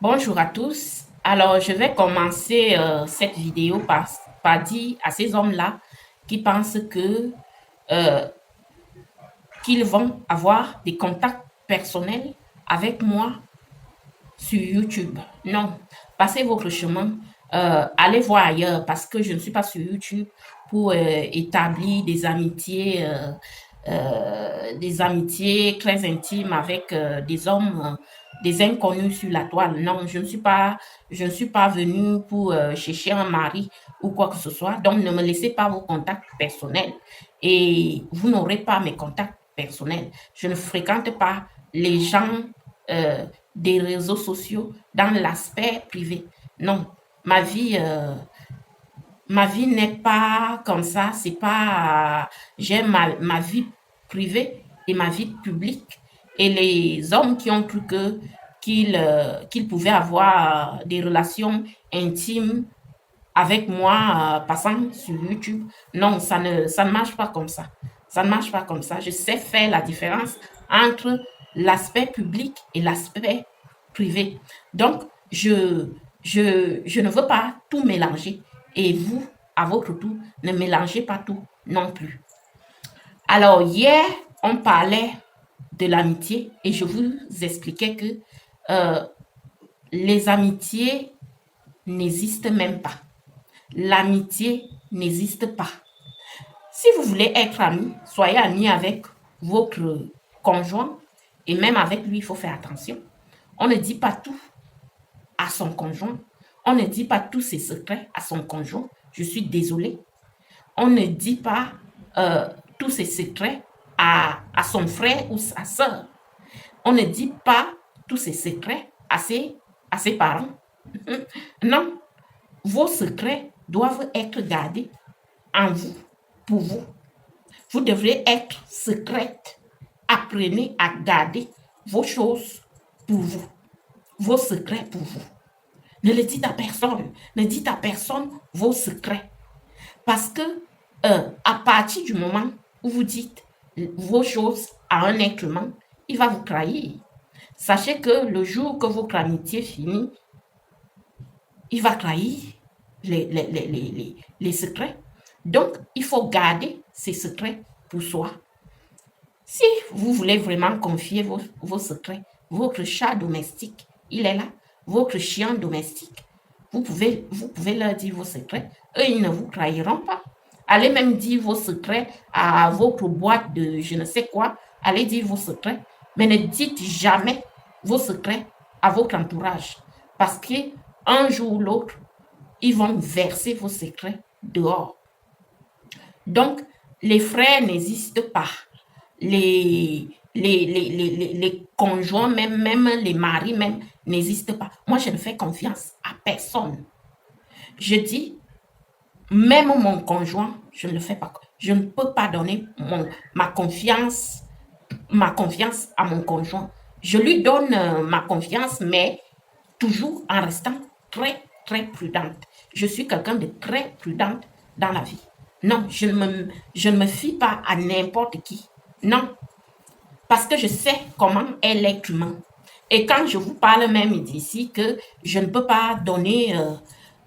Bonjour à tous. Alors, je vais commencer cette vidéo par dire à ces hommes-là qui pensent euh, qu'ils vont avoir des contacts personnels avec moi sur YouTube. Non, passez votre chemin, allez voir ailleurs parce que je ne suis pas sur YouTube pour établir des amitiés très intimes avec des hommes, des inconnus sur la toile. Non, je ne suis pas venue pour chercher un mari ou quoi que ce soit. Donc, ne me laissez pas vos contacts personnels et vous n'aurez pas mes contacts personnels. Je ne fréquente pas les gens euh, des réseaux sociaux dans l'aspect privé. Non, ma vie, euh, ma vie n'est pas comme ça. C'est pas, j'ai ma vie privée et ma vie publique. Et les hommes qui ont cru qu'ils pouvaient avoir des relations intimes avec moi passant sur YouTube. Non, ça ne marche pas comme ça. Ça ne marche pas comme ça. Je sais faire la différence entre l'aspect public et l'aspect privé. Donc, je ne veux pas tout mélanger. Et vous, à votre tour, ne mélangez pas tout non plus. Alors, hier, on parlait de l'amitié et je vous expliquais que euh, les amitiés n'existent même pas. L'amitié n'existe pas. Si vous voulez être ami, soyez ami avec votre conjoint et même avec lui, il faut faire attention. On ne dit pas tout à son conjoint. On ne dit pas tous ses secrets à son conjoint. Je suis désolée. On ne dit pas euh, tous ses secrets à son frère ou sa soeur. On ne dit pas tous ses secrets à ses parents. Non, vos secrets doivent être gardés en vous, pour vous. Vous devrez être secrète. Apprenez à garder vos choses pour vous, vos secrets pour vous. Ne le dites à personne. Ne dites à personne vos secrets. Parce que à partir du moment où vous dites vos choses à un être humain, il va vous trahir. Sachez que le jour que votre amitié finit, il va trahir les secrets. Donc, il faut garder ces secrets pour soi. Si vous voulez vraiment confier vos secrets, votre chat domestique, il est là, votre chien domestique, vous pouvez leur dire vos secrets. Eux, ils ne vous trahiront pas. Allez même dire vos secrets à votre boîte de je ne sais quoi. Allez dire vos secrets. Mais ne dites jamais vos secrets à votre entourage. Parce qu'un jour ou l'autre, ils vont verser vos secrets dehors. Donc, les frères n'existent pas. Les conjoints, même les maris, même, n'existent pas. Moi, je ne fais confiance à personne. Je dis, même mon conjoint, je ne le fais pas. Je ne peux pas donner ma confiance à mon conjoint. Je lui donne ma confiance, mais toujours en restant très, très prudente. Je suis quelqu'un de très prudente dans la vie. Non, je ne me fie pas à n'importe qui. Non, parce que je sais comment est l'être humain. Et quand je vous parle même d'ici que je ne peux pas donner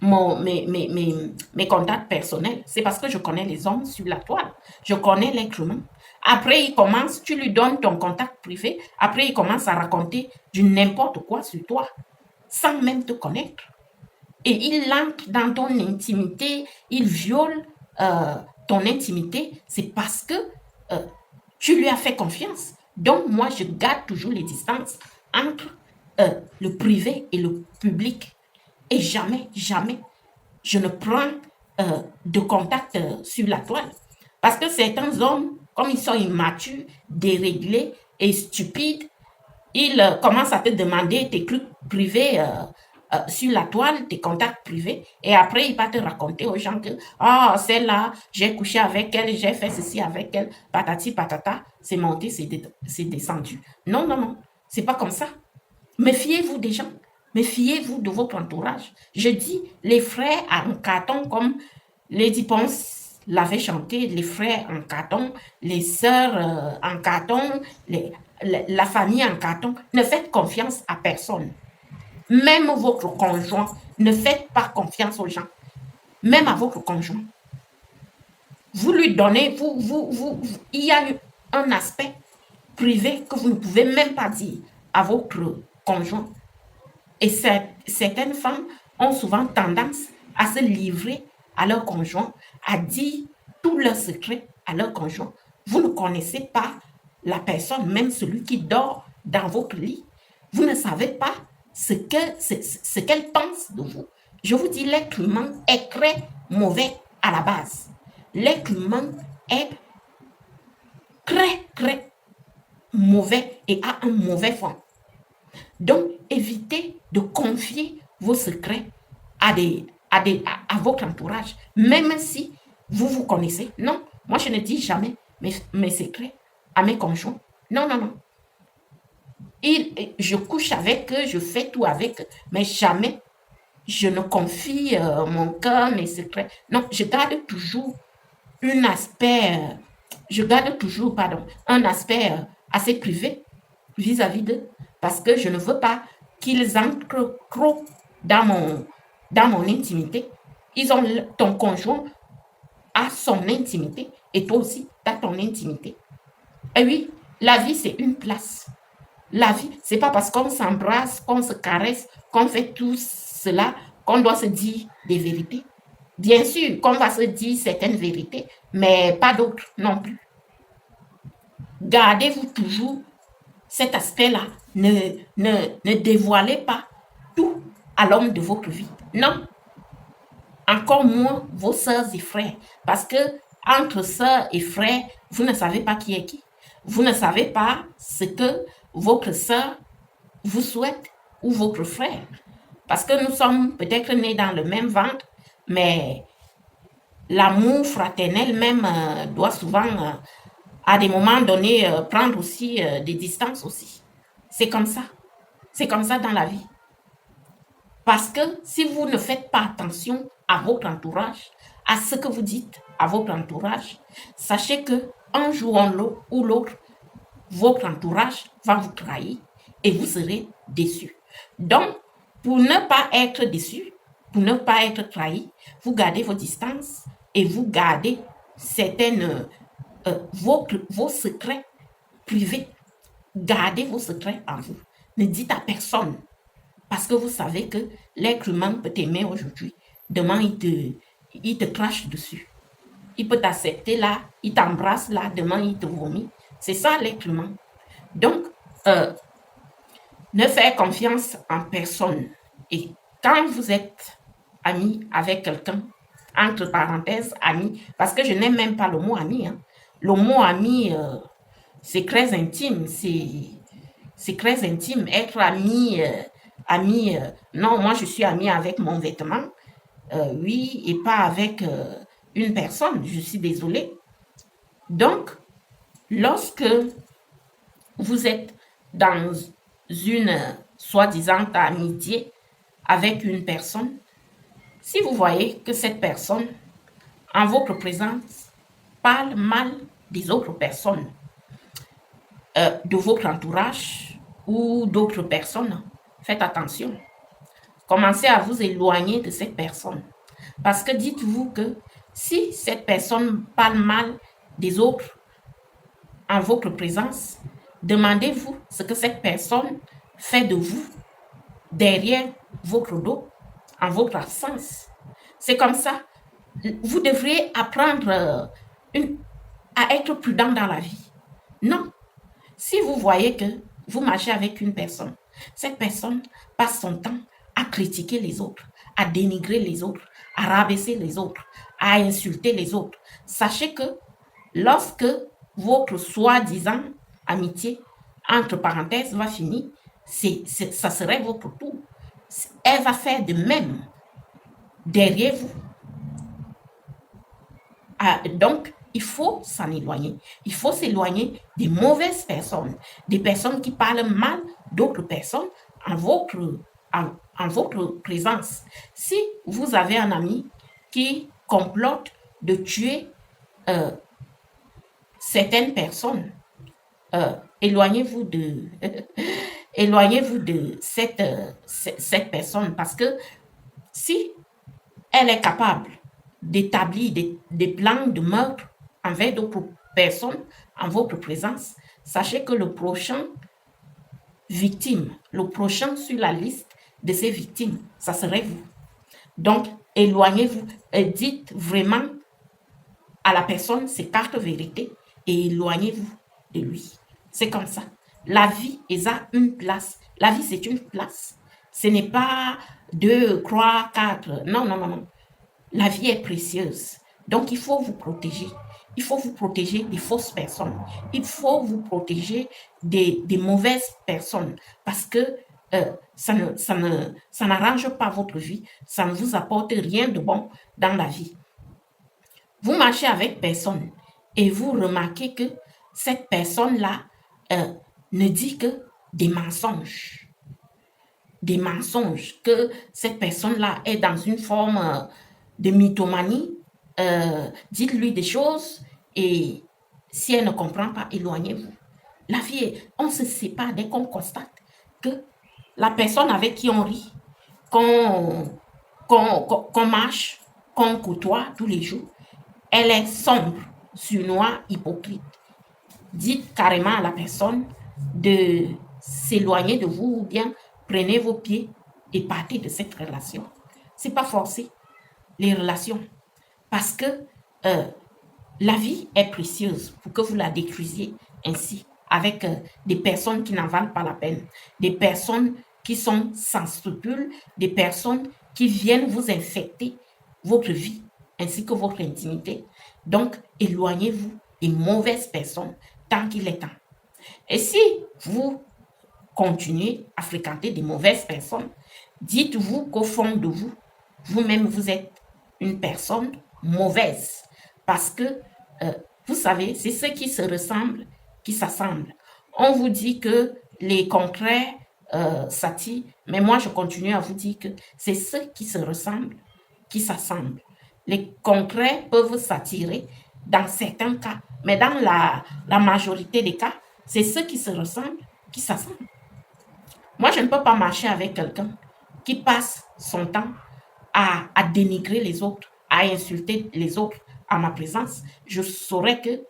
mes contacts personnels, c'est parce que je connais les hommes sur la toile. Je connais l'être humain. Après, il commence, tu lui donnes ton contact privé. Après, il commence à raconter du n'importe quoi sur toi, sans même te connaître. Et il entre dans ton intimité, il viole euh, ton intimité. C'est parce que euh, tu lui as fait confiance. Donc, moi, je garde toujours les distances entre le privé et le public. Et jamais, jamais, je ne prends de contact sur la toile. Parce que certains hommes, comme ils sont immatures, déréglés et stupides, ils commencent à te demander tes trucs privés sur la toile, tes contacts privés, et après, il va te raconter aux gens que, ah, celle-là, j'ai couché avec elle, j'ai fait ceci avec elle, patati patata, c'est monté, c'est descendu. Non, non, non, c'est pas comme ça. Méfiez-vous des gens. Méfiez-vous de votre entourage. Je dis les frères en carton, comme Lady Ponce l'avait chanté, les frères en carton, les sœurs en carton, la famille en carton. Ne faites confiance à personne. Même votre conjoint, ne faites pas confiance aux gens. Même à votre conjoint. Vous lui donnez, il y a un aspect privé que vous ne pouvez même pas dire à votre conjoint. Et certaines femmes ont souvent tendance à se livrer à leur conjoint, à dire tous leurs secrets à leur conjoint. Vous ne connaissez pas la personne, même celui qui dort dans votre lit. Vous ne savez pas ce qu'elle pense de vous. Je vous dis, l'être humain est très mauvais à la base. L'être humain est très, très mauvais et a un mauvais fond. Donc, évitez de confier vos secrets à votre entourage, même si vous connaissez. Non, moi, je ne dis jamais mes secrets à mes conjoints. Non, non, non. Je couche avec eux, je fais tout avec eux, mais jamais je ne confie mon cœur, mes secrets. Non, je garde toujours un aspect assez privé vis-à-vis d'eux, parce que je ne veux pas qu'ils entrent trop dans mon intimité. Ton conjoint a son intimité et toi aussi, tu as ton intimité. Et oui, la vie, c'est une place. La vie, c'est pas parce qu'on s'embrasse, qu'on se caresse, qu'on fait tout cela, qu'on doit se dire des vérités. Bien sûr qu'on va se dire certaines vérités, mais pas d'autres non plus. Gardez-vous toujours cet aspect-là. Ne dévoilez pas tout à l'homme de votre vie. Non. Encore moins vos sœurs et frères. Parce que entre sœurs et frères, vous ne savez pas qui est qui. Vous ne savez pas ce que votre sœur vous souhaite ou votre frère. Parce que nous sommes peut-être nés dans le même ventre, mais l'amour fraternel même doit souvent, à des moments donnés, prendre aussi des distances aussi. C'est comme ça. C'est comme ça dans la vie. Parce que si vous ne faites pas attention à votre entourage, à ce que vous dites à votre entourage, sachez que un jour ou l'autre, votre entourage va vous trahir et vous serez déçu. Donc, pour ne pas être déçu, pour ne pas être trahi, vous gardez vos distances et vous gardez vos secrets privés. Gardez vos secrets en vous. Ne dites à personne. Parce que vous savez que l'être humain peut t'aimer aujourd'hui. Demain, il te crache dessus. Il peut t'accepter là, il t'embrasse là, demain, il te vomit. C'est ça l'être humain. Donc, ne faites confiance en personne. Et quand vous êtes ami avec quelqu'un, entre parenthèses, ami, parce que je n'aime même pas le mot ami. Hein. Le mot ami, c'est très intime. C'est très intime. Être ami, non, moi je suis ami avec mon vêtement, oui, et pas avec une personne. Je suis désolée. Donc, lorsque vous êtes dans une soi-disant amitié avec une personne, si vous voyez que cette personne, en votre présence, parle mal des autres personnes, de votre entourage ou d'autres personnes, faites attention. Commencez à vous éloigner de cette personne. Parce que dites-vous que si cette personne parle mal des autres en votre présence, demandez-vous ce que cette personne fait de vous derrière votre dos, en votre absence. C'est comme ça. Vous devriez apprendre à être prudent dans la vie. Non. Si vous voyez que vous marchez avec une personne, cette personne passe son temps à critiquer les autres, à dénigrer les autres, à rabaisser les autres, à insulter les autres, sachez que lorsque votre soi-disant amitié, entre parenthèses, va finir, ça serait votre tour. Elle va faire de même derrière vous. Donc, il faut s'en éloigner. Il faut s'éloigner des mauvaises personnes, des personnes qui parlent mal d'autres personnes en votre présence. Si vous avez un ami qui complote de tuer certaines personnes, éloignez-vous éloignez-vous de cette personne parce que si elle est capable d'établir des plans de meurtre envers d'autres personnes en votre présence, sachez que le prochain victime, le prochain sur la liste de ces victimes, ça serait vous. Donc, éloignez-vous et dites vraiment à la personne ses cartes vérité et éloignez-vous de lui. C'est comme ça. La vie est à une place. La vie, c'est une place. Ce n'est pas 2, 3, 4. Non, non, non, non. La vie est précieuse. Donc, il faut vous protéger. Il faut vous protéger des fausses personnes. Il faut vous protéger des mauvaises personnes parce que ça n'arrange pas votre vie. Ça ne vous apporte rien de bon dans la vie. Vous marchez avec personne et vous remarquez que cette personne-là ne dit que des mensonges. Des mensonges, que cette personne-là est dans une forme de mythomanie. Dites-lui des choses et si elle ne comprend pas, éloignez-vous. La vie, on se sépare dès qu'on constate que la personne avec qui on rit, qu'on marche, qu'on côtoie tous les jours, elle est sombre, surnois, hypocrite. Dites carrément à la personne de s'éloigner de vous ou bien prenez vos pieds et partez de cette relation. C'est pas forcé, les relations. Parce que la vie est précieuse pour que vous la détruisiez ainsi avec des personnes qui n'en valent pas la peine, des personnes qui sont sans scrupules, des personnes qui viennent vous infecter votre vie ainsi que votre intimité. Donc, éloignez-vous des mauvaises personnes tant qu'il est temps. Et si vous continuez à fréquenter des mauvaises personnes, dites-vous qu'au fond de vous, vous-même, vous êtes une personne mauvaise. Parce que, vous savez, c'est ceux qui se ressemblent qui s'assemblent. On vous dit que les contraires s'attirent, mais moi, je continue à vous dire que c'est ceux qui se ressemblent qui s'assemblent. Les contraires peuvent s'attirer dans certains cas, mais dans la majorité des cas, c'est ceux qui se ressemblent qui s'assemblent. Moi, je ne peux pas marcher avec quelqu'un qui passe son temps à dénigrer les autres, à insulter les autres à ma présence. Je saurais que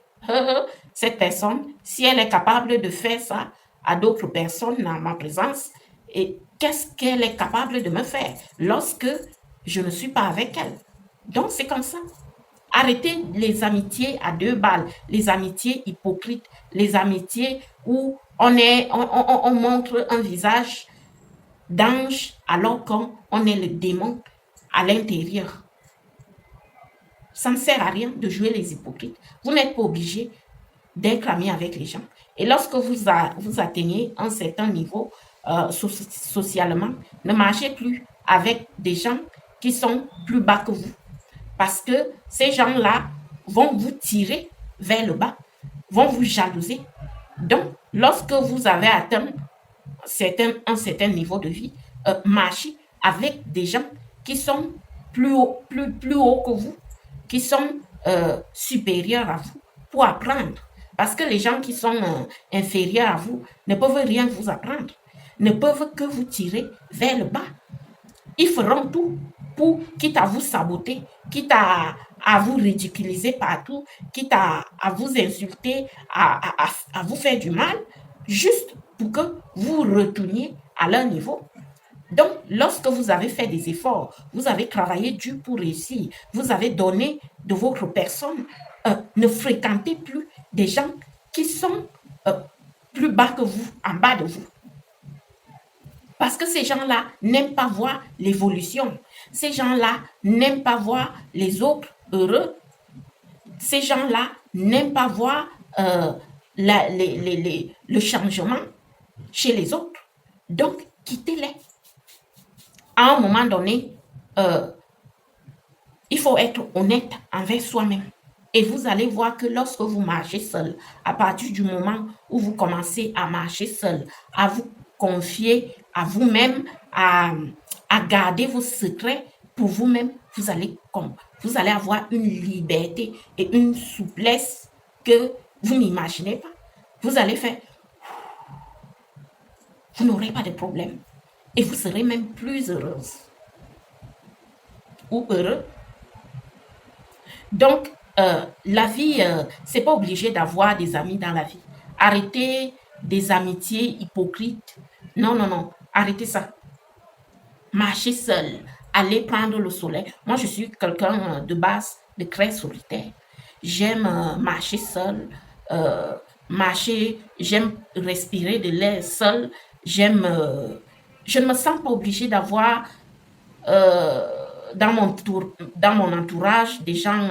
cette personne, si elle est capable de faire ça à d'autres personnes à ma présence, et qu'est-ce qu'elle est capable de me faire lorsque je ne suis pas avec elle? Donc, c'est comme ça. Arrêtez les amitiés à 2 balles, les amitiés hypocrites, les amitiés où on montre un visage d'ange alors qu'on est le démon à l'intérieur. Ça ne sert à rien de jouer les hypocrites. Vous n'êtes pas obligé d'être ami avec les gens. Et lorsque vous atteignez un certain niveau socialement, ne marchez plus avec des gens qui sont plus bas que vous. Parce que ces gens-là vont vous tirer vers le bas, vont vous jalouser. Donc, lorsque vous avez atteint un certain niveau de vie, marchez avec des gens qui sont plus haut que vous, qui sont supérieurs à vous pour apprendre. Parce que les gens qui sont inférieurs à vous ne peuvent rien vous apprendre, ne peuvent que vous tirer vers le bas. Ils feront tout pour, quitte à vous saboter, quitte à vous ridiculiser partout, quitte à vous insulter, à vous faire du mal, juste pour que vous retourniez à leur niveau. Donc, lorsque vous avez fait des efforts, vous avez travaillé dur pour réussir, vous avez donné de votre personne, ne fréquentez plus des gens qui sont plus bas que vous, en bas de vous. Parce que ces gens-là n'aiment pas voir l'évolution. Ces gens-là n'aiment pas voir les autres heureux. Ces gens-là n'aiment pas voir le changement chez les autres. Donc, quittez-les. À un moment donné, il faut être honnête envers soi-même. Et vous allez voir que lorsque vous marchez seul, à partir du moment où vous commencez à marcher seul, à vous confier à vous-même, à garder vos secrets pour vous-même, vous allez avoir une liberté et une souplesse que vous n'imaginez pas. Vous allez faire Vous n'aurez pas de problème. Et vous serez même plus heureuse ou heureux. Donc, la vie, c'est pas obligé d'avoir des amis dans la vie. Arrêtez des amitiés hypocrites. Non, non, non. Arrêtez ça. Marchez seul. Allez prendre le soleil. Moi, je suis quelqu'un de base, de très solitaire. J'aime marcher seul. euh, Marcher, j'aime respirer de l'air seul. J'aime. Je ne me sens pas obligée d'avoir euh, dans mon entourage des gens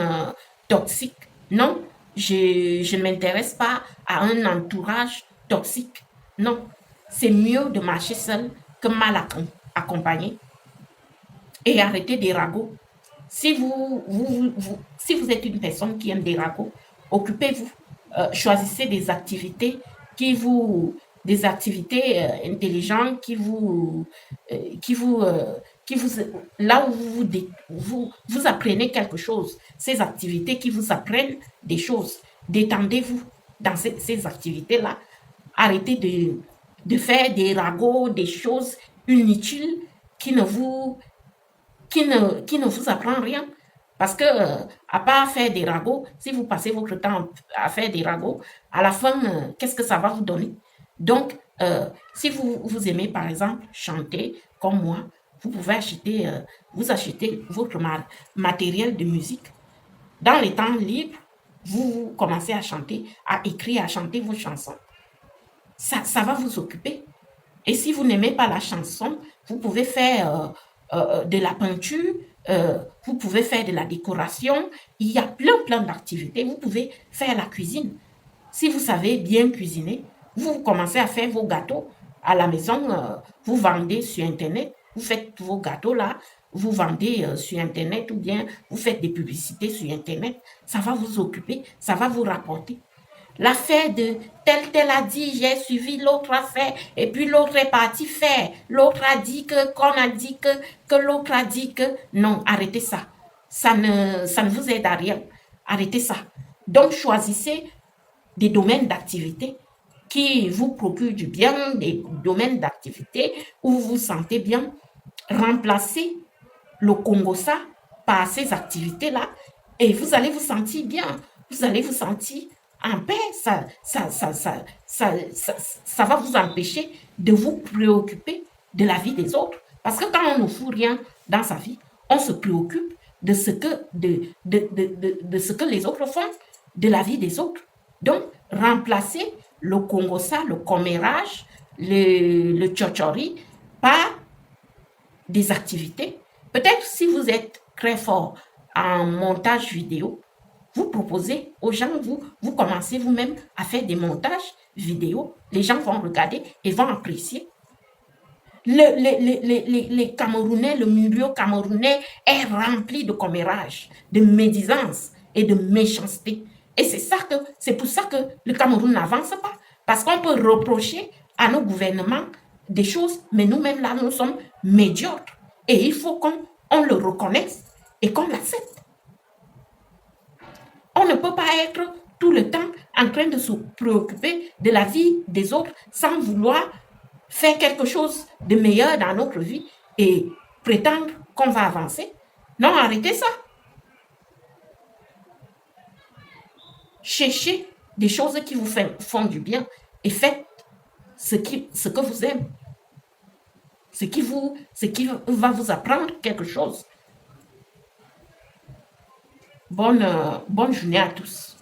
toxiques. Non, je ne m'intéresse pas à un entourage toxique. Non, c'est mieux de marcher seul que mal accompagné et arrêter des ragots. Si si vous êtes une personne qui aime des ragots, occupez-vous. Choisissez des activités qui vous, des activités intelligentes qui vous, qui vous, là où vous apprenez quelque chose. Ces activités qui vous apprennent des choses. Détendez-vous dans ces activités-là. Arrêtez de faire des ragots, des choses inutiles qui ne vous, qui ne vous apprend rien. Parce que, à part faire des ragots, si vous passez votre temps à faire des ragots, à la fin, qu'est-ce que ça va vous donner? Donc, si vous aimez, par exemple, chanter comme moi, vous pouvez acheter, vous achetez votre matériel de musique. Dans les temps libres, vous commencez à chanter, à écrire, à chanter vos chansons. Ça va vous occuper. Et si vous n'aimez pas la chanson, vous pouvez faire de la peinture, vous pouvez faire de la décoration. Il y a plein d'activités. Vous pouvez faire la cuisine. Si vous savez bien cuisiner, vous commencez à faire vos gâteaux à la maison. Vous vendez sur Internet. Vous faites vos gâteaux là. Vous vendez sur Internet ou bien vous faites des publicités sur Internet. Ça va vous occuper. Ça va vous rapporter. L'affaire de tel a dit, j'ai suivi, l'autre a fait, et puis l'autre est parti faire. L'autre a dit qu'on a dit que l'autre a dit que. Non, arrêtez ça. Ça ne vous aide à rien. Arrêtez ça. Donc, choisissez des domaines d'activité qui vous procurent du bien, des domaines d'activité où vous vous sentez bien. Remplacez le Congossa par ces activités-là et vous allez vous sentir bien. Vous allez vous sentir en paix. Ça va vous empêcher de vous préoccuper de la vie des autres. Parce que quand on ne fout rien dans sa vie, on se préoccupe de ce que, de ce que les autres font, de la vie des autres. Donc, remplacez le Congossa, le commérage, le tchotchori par des activités. Peut-être si vous êtes très fort en montage vidéo, vous proposez aux gens, vous commencez vous-même à faire des montages vidéo. Les gens vont regarder et vont apprécier. Les Camerounais, le milieu camerounais est rempli de commérages, de médisance et de méchanceté. Et c'est pour ça que le Cameroun n'avance pas. Parce qu'on peut reprocher à nos gouvernements des choses, mais nous-mêmes là, nous sommes médiocres. Et il faut qu'on le reconnaisse et qu'on l'accepte. On ne peut pas être tout le temps en train de se préoccuper de la vie des autres sans vouloir faire quelque chose de meilleur dans notre vie et prétendre qu'on va avancer. Non, arrêtez ça. Cherchez des choses qui vous font du bien et faites ce que vous aimez. Ce qui va vous apprendre quelque chose. Bonne journée à tous.